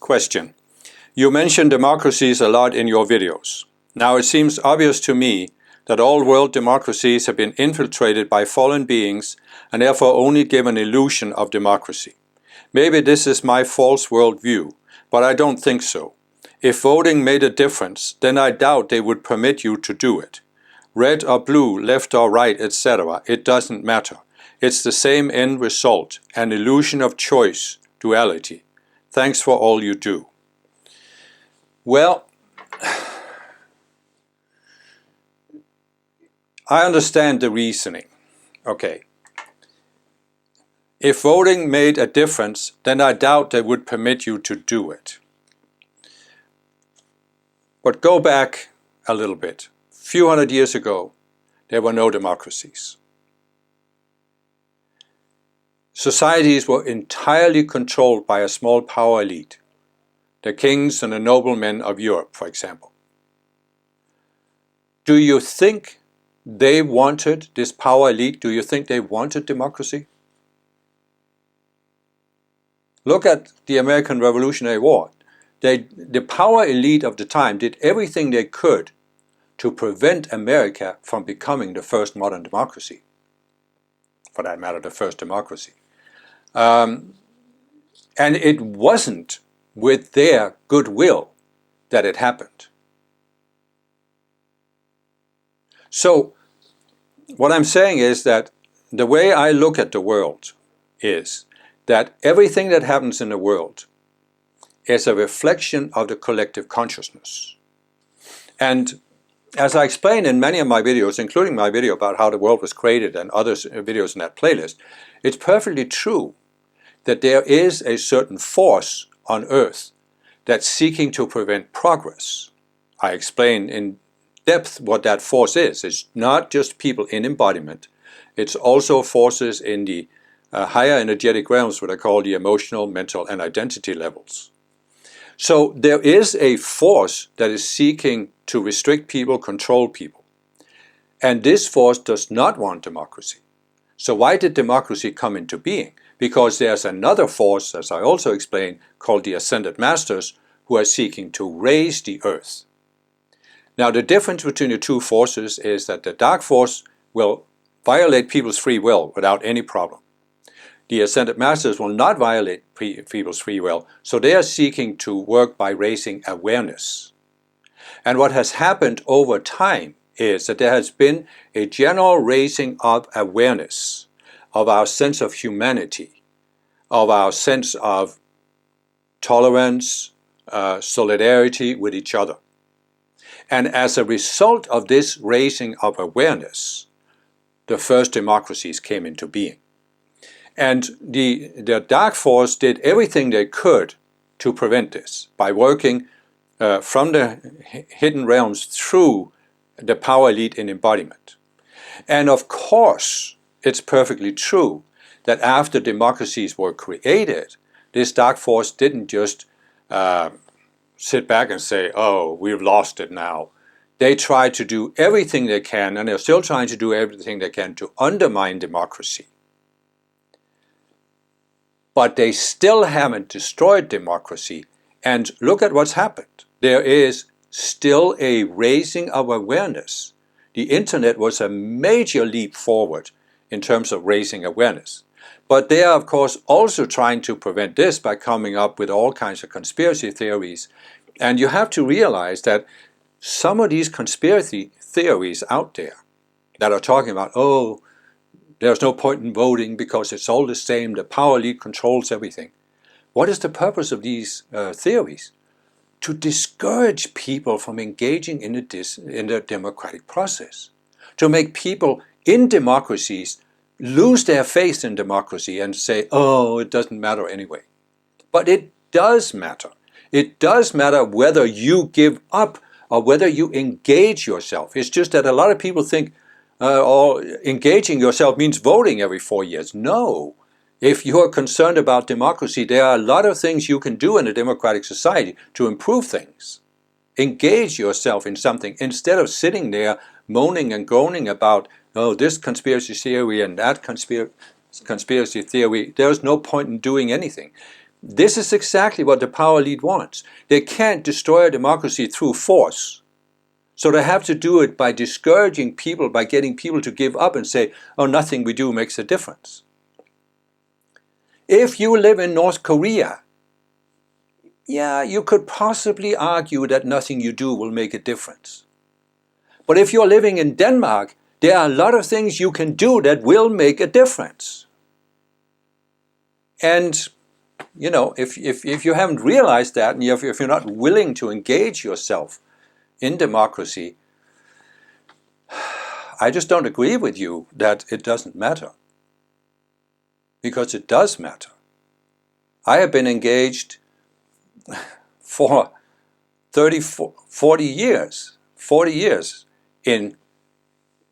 Question. You mention democracies a lot in your videos. Now it seems obvious to me that all world democracies have been infiltrated by fallen beings and therefore only give an illusion of democracy. Maybe this is my false worldview, but I don't think so. If voting made a difference, then I doubt they would permit you to do it. Red or blue, left or right, etc. It doesn't matter. It's the same end result, an illusion of choice, duality. Thanks for all you do. Well, I understand the reasoning. Okay. If voting made a difference, then I doubt they would permit you to do it. But go back a little bit. A few hundred years ago, there were no democracies. Societies were entirely controlled by a small power elite. The kings and the noblemen of Europe, for example. Do you think they wanted this power elite? Do you think they wanted democracy? Look at the American Revolutionary War. The power elite of the time did everything they could to prevent America from becoming the first modern democracy. For that matter, the first democracy. And it wasn't with their goodwill that it happened. So, what I'm saying is that the way I look at the world is that everything that happens in the world is a reflection of the collective consciousness. And as I explained in many of my videos, including my video about how the world was created and other videos in that playlist, it's perfectly true that there is a certain force on Earth that's seeking to prevent progress. I explain in depth what that force is. It's not just people in embodiment. It's also forces in the higher energetic realms, what I call the emotional, mental, and identity levels. So there is a force that is seeking to restrict people, control people. And this force does not want democracy. So why did democracy come into being? Because there's another force, as I also explained, called the Ascended Masters, who are seeking to raise the Earth. Now the difference between the two forces is that the dark force will violate people's free will without any problem. The Ascended Masters will not violate people's free will, so they are seeking to work by raising awareness. And what has happened over time is that there has been a general raising of awareness of our sense of humanity, of our sense of tolerance, solidarity with each other. And as a result of this raising of awareness, the first democracies came into being. And the dark force did everything they could to prevent this by working from the hidden realms through the power elite in embodiment. And of course, it's perfectly true that after democracies were created, this dark force didn't just sit back and say, oh, we've lost it now. They tried to do everything they can, and they're still trying to do everything they can to undermine democracy. But they still haven't destroyed democracy. And look at what's happened. There is still a raising of awareness. The internet was a major leap forward in terms of raising awareness. But they are, of course, also trying to prevent this by coming up with all kinds of conspiracy theories. And you have to realize that some of these conspiracy theories out there that are talking about, oh, there's no point in voting because it's all the same, the power elite controls everything. What is the purpose of these theories? To discourage people from engaging in the democratic process. To make people in democracies lose their faith in democracy and say, oh, it doesn't matter anyway. But it does matter. It does matter whether you give up or whether you engage yourself. It's just that a lot of people think engaging yourself means voting every 4 years. No. If you're concerned about democracy, there are a lot of things you can do in a democratic society to improve things. Engage yourself in something instead of sitting there moaning and groaning about, oh, this conspiracy theory and that conspiracy theory. There's no point in doing anything. this is exactly what the power elite wants. They can't destroy a democracy through force. So they have to do it by discouraging people, by getting people to give up and say, oh, nothing we do makes a difference. If you live in North Korea, yeah, you could possibly argue that nothing you do will make a difference. But if you're living in Denmark, there are a lot of things you can do that will make a difference. And, you know, if you haven't realized that, and if you're not willing to engage yourself in democracy, I just don't agree with you that it doesn't matter. Because it does matter. I have been engaged for 40 years in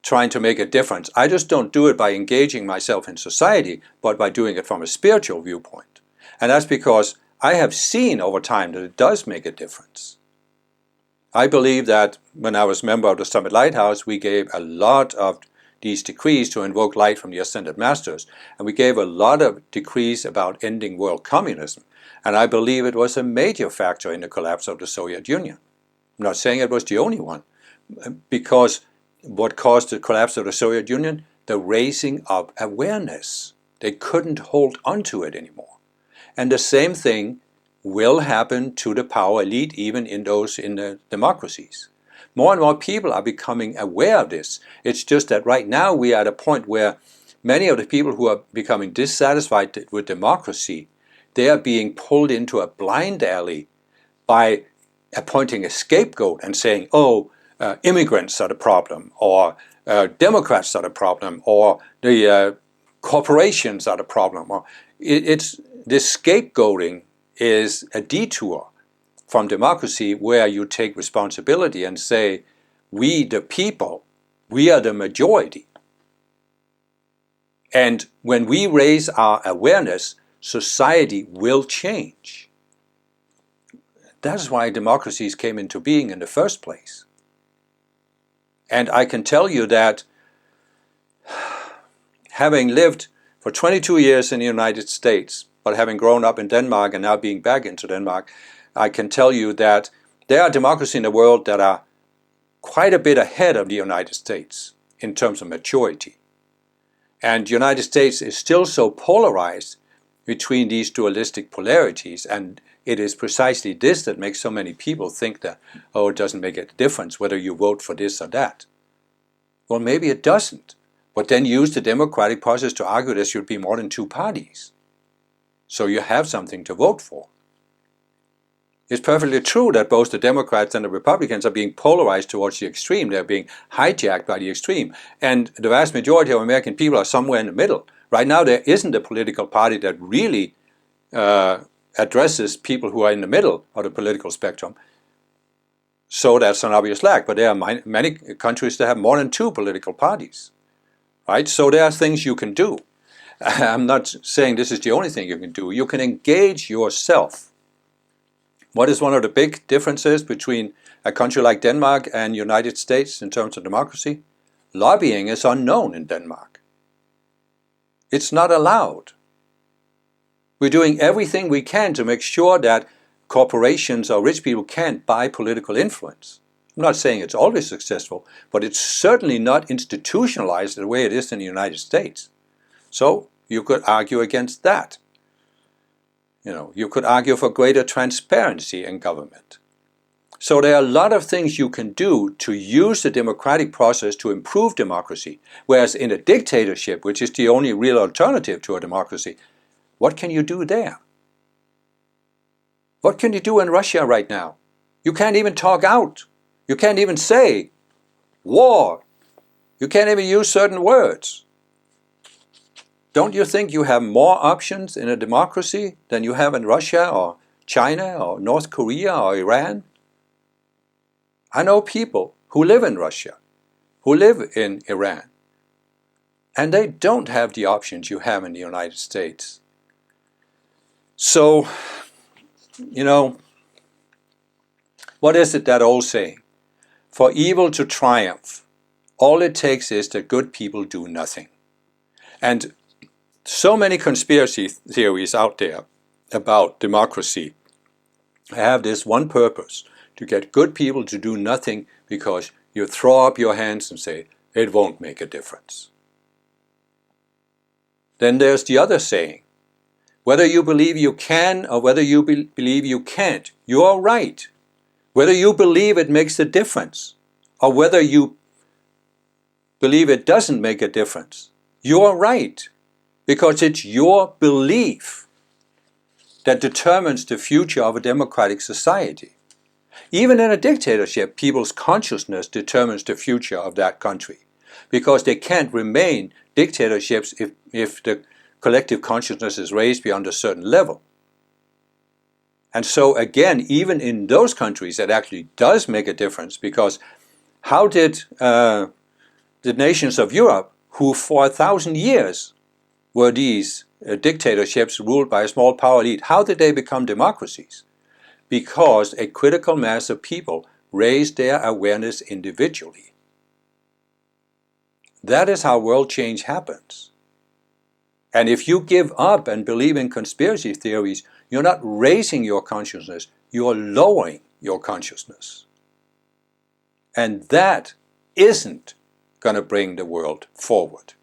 trying to make a difference. I just don't do it by engaging myself in society, but by doing it from a spiritual viewpoint. And that's because I have seen over time that it does make a difference. I believe that when I was member of the Summit Lighthouse, we gave a lot of these decrees to invoke light from the Ascended Masters, and we gave a lot of decrees about ending world communism. And I believe it was a major factor in the collapse of the Soviet Union. I'm not saying it was the only one, because what caused the collapse of the Soviet Union? The raising of awareness. They couldn't hold on to it anymore. And the same thing will happen to the power elite, even in the democracies. More and more people are becoming aware of this. It's just that right now we are at a point where many of the people who are becoming dissatisfied with democracy, they are being pulled into a blind alley by appointing a scapegoat and saying, oh, immigrants are the problem, or Democrats are the problem, or the corporations are the problem. Or this scapegoating is a detour from democracy, where you take responsibility and say, we the people, we are the majority. And when we raise our awareness, society will change. That's why democracies came into being in the first place. And I can tell you that having lived for 22 years in the United States, but having grown up in Denmark and now being back into Denmark, I can tell you that there are democracies in the world that are quite a bit ahead of the United States in terms of maturity. And the United States is still so polarized between these dualistic polarities, and it is precisely this that makes so many people think that, oh, it doesn't make a difference whether you vote for this or that. Well, maybe it doesn't, but then use the democratic process to argue there should be more than two parties, so you have something to vote for. It's perfectly true that both the Democrats and the Republicans are being polarized towards the extreme. They're being hijacked by the extreme. And the vast majority of American people are somewhere in the middle. Right now, there isn't a political party that really addresses people who are in the middle of the political spectrum. So that's an obvious lack. But there are many countries that have more than two political parties. Right? So there are things you can do. I'm not saying this is the only thing you can do. You can engage yourself. What is one of the big differences between a country like Denmark and United States in terms of democracy? Lobbying is unknown in Denmark. It's not allowed. We're doing everything we can to make sure that corporations or rich people can't buy political influence. I'm not saying it's always successful, but it's certainly not institutionalized the way it is in the United States. So you could argue against that. You could argue for greater transparency in government. So there are a lot of things you can do to use the democratic process to improve democracy. Whereas in a dictatorship, which is the only real alternative to a democracy, what can you do there? What can you do in Russia right now? You can't even talk out. You can't even say war. You can't even use certain words. Don't you think you have more options in a democracy than you have in Russia or China or North Korea or Iran? I know people who live in Russia, who live in Iran, and they don't have the options you have in the United States. So, what is it that old saying? For evil to triumph, all it takes is that good people do nothing. And so many conspiracy theories out there about democracy have this one purpose: to get good people to do nothing because you throw up your hands and say, it won't make a difference. Then there's the other saying: whether you believe you can or whether you believe you can't, you're right. Whether you believe it makes a difference or whether you believe it doesn't make a difference, you're right. Because it's your belief that determines the future of a democratic society. Even in a dictatorship, people's consciousness determines the future of that country, because they can't remain dictatorships if the collective consciousness is raised beyond a certain level. And so again, even in those countries, it actually does make a difference, because how did the nations of Europe, who for 1,000 years were these dictatorships ruled by a small power elite, how did they become democracies? Because a critical mass of people raised their awareness individually. That is how world change happens. And if you give up and believe in conspiracy theories, you're not raising your consciousness, you're lowering your consciousness. And that isn't going to bring the world forward.